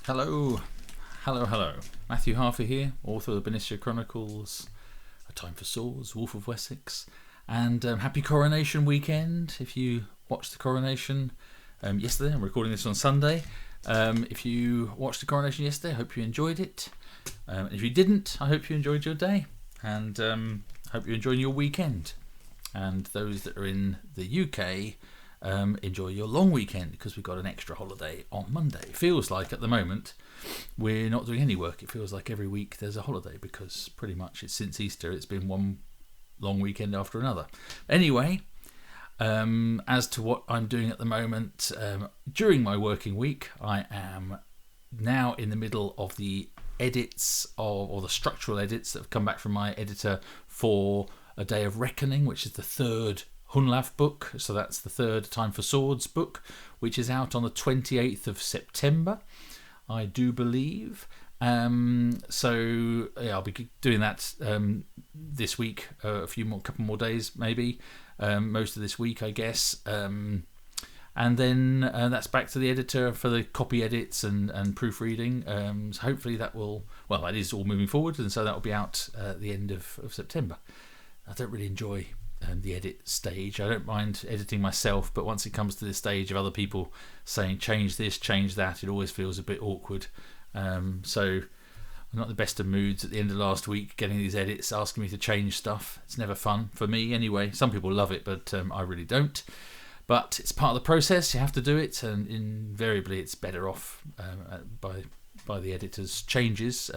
Hello, hello. Matthew Harfer here, author of the Benicia Chronicles, A Time for Swords, Wolf of Wessex, and happy coronation weekend. If you watched the coronation yesterday, I'm recording this on Sunday. If you watched the coronation yesterday, I hope you enjoyed it. If you didn't, I hope you enjoyed your day, and hope you're enjoying your weekend. And those that are in the UK, enjoy your long weekend because we've got an extra holiday on Monday. It feels like at the moment we're not doing any work. It feels like every week there's a holiday because pretty much since Easter it's been one long weekend after another. Anyway, as to what I'm doing at the moment, during my working week, I am now in the middle of the edits or the structural edits that have come back from my editor for A Day of Reckoning, which is the third Hunlaf book, so that's the third Time for Swords book, which is out on the 28th of September, I do believe. So yeah, I'll be doing that this week, couple more days maybe, most of this week I guess, and then that's back to the editor for the copy edits and proofreading. So hopefully that is all moving forward, and so that will be out at the end of September. I don't really enjoy the edit stage. I don't mind editing myself, but once it comes to the stage of other people saying change this, change that, it always feels a bit awkward. So I'm not the best of moods at the end of last week getting these edits asking me to change stuff. It's never fun for me anyway. Some people love it, but I really don't. But it's part of the process. You have to do it, and invariably it's better off by the editor's changes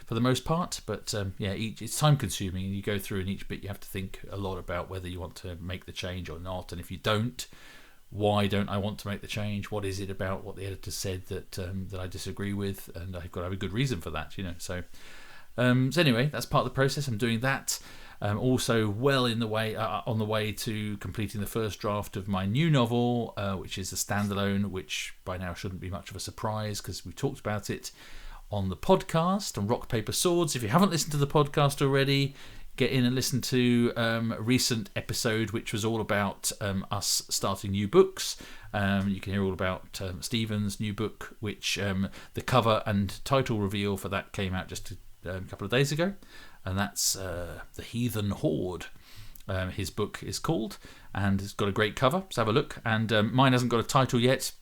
for the most part. But it's time consuming, and you go through and each bit you have to think a lot about whether you want to make the change or not, and if you don't, why don't I want to make the change? What is it about what the editor said that I disagree with? And I've got to have a good reason for that, So anyway, that's part of the process. I'm doing that. Also, well on the way to completing the first draft of my new novel, which is a standalone, which by now shouldn't be much of a surprise because we talked about it on the podcast on Rock Paper Swords. If you haven't listened to the podcast already, get in and listen to a recent episode which was all about us starting new books. You can hear all about Stephen's new book, which the cover and title reveal for that came out just a couple of days ago, and that's The Heathen Horde. His book is called, and it's got a great cover, so have a look. And mine hasn't got a title yet.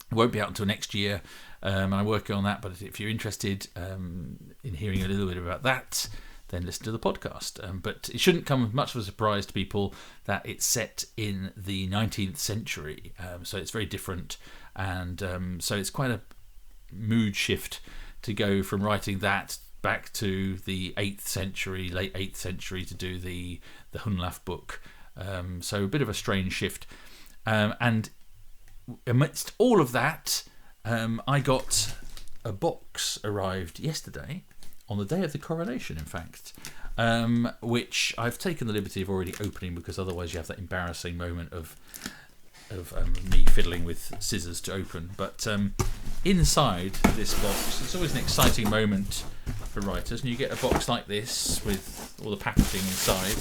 It won't be out until next year, and I'm working on that. But if you're interested in hearing a little bit about that, then listen to the podcast. But it shouldn't come as much of a surprise to people that it's set in the 19th century, so it's very different, and so it's quite a mood shift to go from writing that back to the 8th century, late 8th century, to do the Hunlaf book. So a bit of a strange shift, and amidst all of that, I got a box arrived yesterday, on the day of the coronation, in fact, which I've taken the liberty of already opening because otherwise you have that embarrassing moment of me fiddling with scissors to open. But inside this box, it's always an exciting moment for writers, and you get a box like this with all the packaging inside,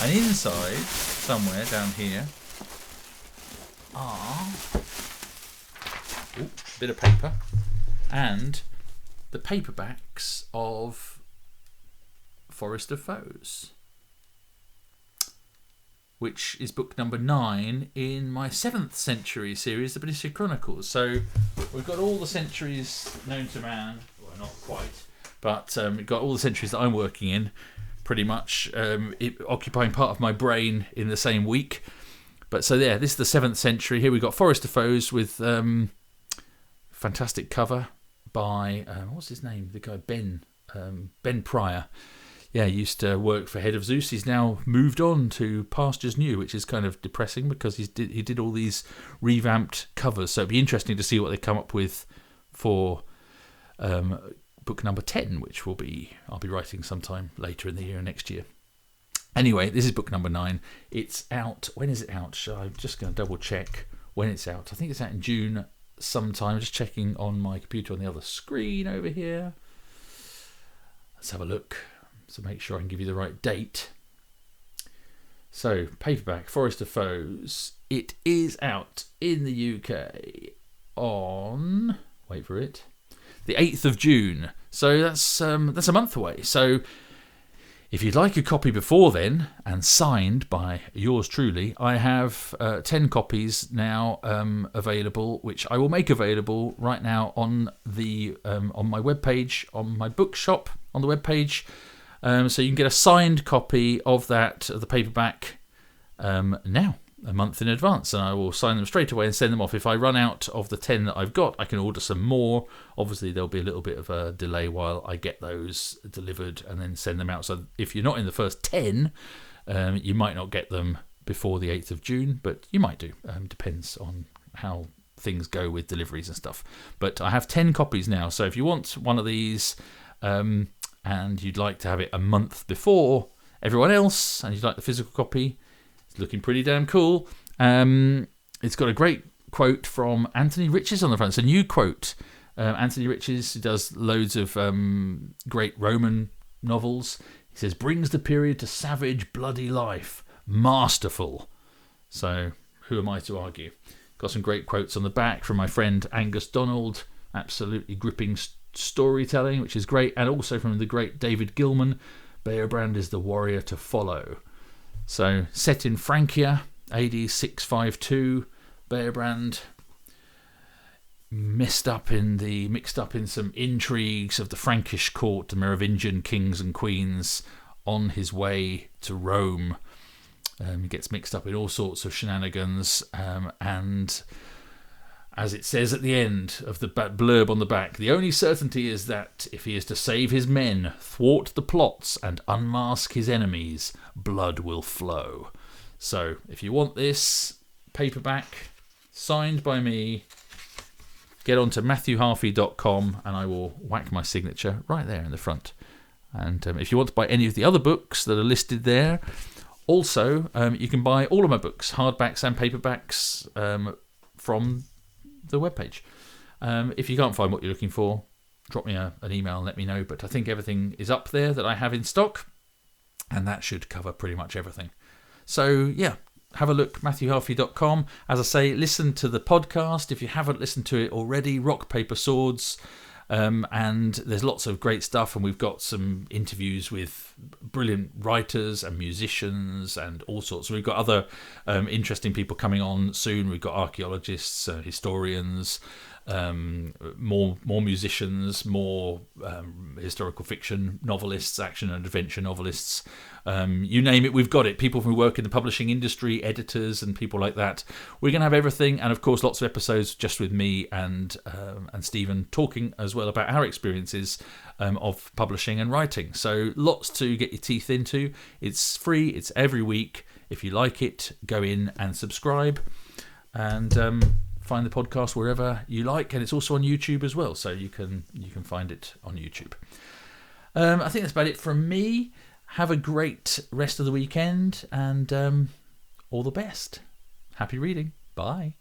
and inside, somewhere down here, are a bit of paper and the paperbacks of Forest of Foes, which is book number 9 in my 7th century series, the Benicia Chronicles. So we've got all the centuries known to man, well, not quite, but we've got all the centuries that I'm working in, pretty much, occupying part of my brain in the same week. But so yeah, this is the 7th century. Here we've got Forest of Foes with fantastic cover by what's his name? The guy Ben Pryor. Yeah, he used to work for Head of Zeus. He's now moved on to pastures new, which is kind of depressing because he did all these revamped covers. So it'd be interesting to see what they come up with for book number 10, which I'll be writing sometime later in the year, next year. Anyway, this is book number 9. It's out. When is it out? I'm just going to double check when it's out. I think it's out in June sometime. Just checking on my computer on the other screen over here. Let's have a look. So make sure I can give you the right date. So, paperback, Forest of Foes. It is out in the UK on, wait for it, the 8th of June. So that's a month away. So if you'd like a copy before then, and signed by yours truly, I have 10 copies now available, which I will make available right now on the on my webpage, on my bookshop on the webpage. So you can get a signed copy of the paperback now, a month in advance, and I will sign them straight away and send them off. If I run out of the 10 that I've got, I can order some more. Obviously, there'll be a little bit of a delay while I get those delivered and then send them out. So if you're not in the first 10, you might not get them before the 8th of June, but you might do. Depends on how things go with deliveries and stuff. But I have 10 copies now, so if you want one of these and you'd like to have it a month before everyone else, and you'd like the physical copy, it's looking pretty damn cool. It's got a great quote from Anthony Riches on the front. It's a new quote. Anthony Riches does loads of great Roman novels. He says, brings the period to savage, bloody life. Masterful. So who am I to argue? Got some great quotes on the back from my friend Angus Donald. Absolutely gripping storytelling, which is great. And also from the great David Gilman, Bearbrand is the warrior to follow. So, set in Francia, AD 652, Bearbrand mixed up in some intrigues of the Frankish court, the Merovingian kings and queens, on his way to Rome. He gets mixed up in all sorts of shenanigans, and as it says at the end of the blurb on the back, the only certainty is that if he is to save his men, thwart the plots, and unmask his enemies, blood will flow. So, if you want this paperback, signed by me, get on to MatthewHarvey.com and I will whack my signature right there in the front. And if you want to buy any of the other books that are listed there, also, you can buy all of my books, hardbacks and paperbacks, from the webpage. If you can't find what you're looking for, drop me an email and let me know. But I think everything is up there that I have in stock, and that should cover pretty much everything. So yeah, have a look, MatthewHarvey.com. As I say, listen to the podcast if you haven't listened to it already. Rock, Paper, Swords. And there's lots of great stuff, and we've got some interviews with brilliant writers and musicians and all sorts. We've got other interesting people coming on soon. We've got archaeologists, historians, more musicians, more historical fiction novelists, action and adventure novelists. You name it, we've got it. People who work in the publishing industry, editors and people like that. We're going to have everything, and of course lots of episodes just with me and Stephen talking as well about our experiences of publishing and writing. So lots to get your teeth into. It's free, it's every week. If you like it, go in and subscribe, and find the podcast wherever you like, and it's also on YouTube as well, so you can find it on YouTube. I think that's about it from me. Have a great rest of the weekend, and all the best. Happy reading. Bye.